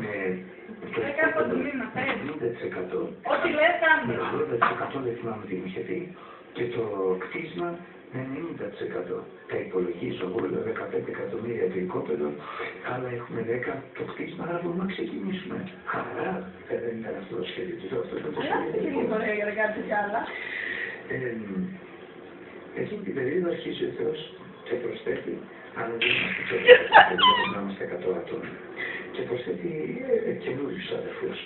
με 70%. Ό,τι λες κάνουμε. 80% δεν θυμάμαι τι μου είχε πει. Και το κτίσμα με 90%. Τα υπολογίζω εγώ, 15 εκατομμύρια το οικόπεδο, άλλα έχουμε 10 το κτίσμα, άρα μπορούμε να ξεκινήσουμε. Χαρά, δεν ήταν αυτό το σχέδιο του. Αυτό ήταν το σχέδιο του. Δεν κάτι κι άλλα. Εκείνη την περίοδο αρχίζει ο Θεός και προσθέτει, αλλά δεν είμαστε δεν είμαστε 100 άτομα, και προσθέτει καινούριους αδερφούς,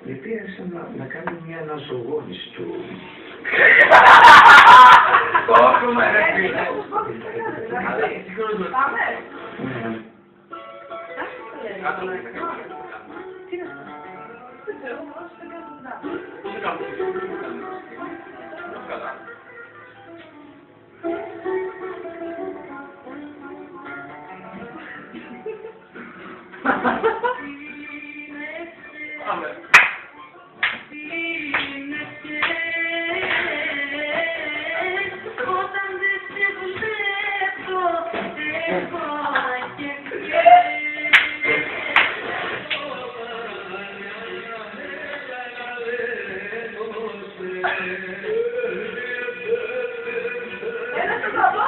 οι οποίοι άρχισαν να κάνουν μια αναζωογόνηση του. Το όκρουμα ρε φίλε. Πάμε. Τι είναι αυτό? Δεν ξέρω, όμως δεν κάνω Καλά. Πάμε. Όταν δεν σε βλέπω, έχω Έλα το παπά.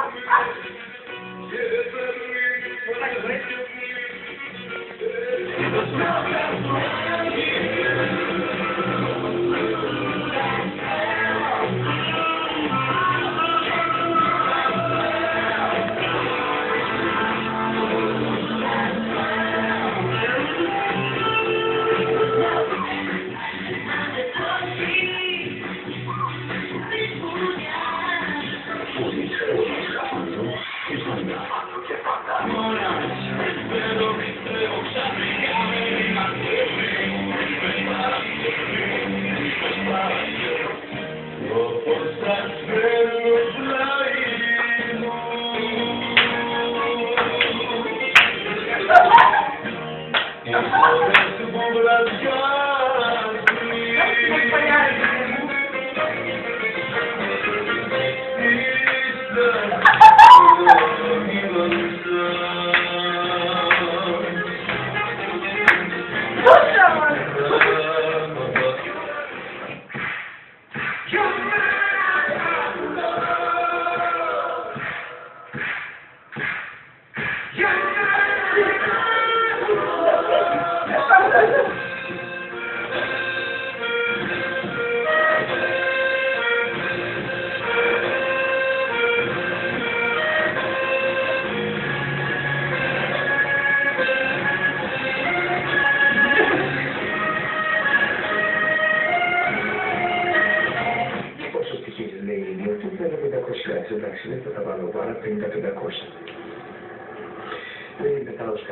Εντάξει, δεν θα τα βάλω, άρα 50-500. Δεν είναι τα ως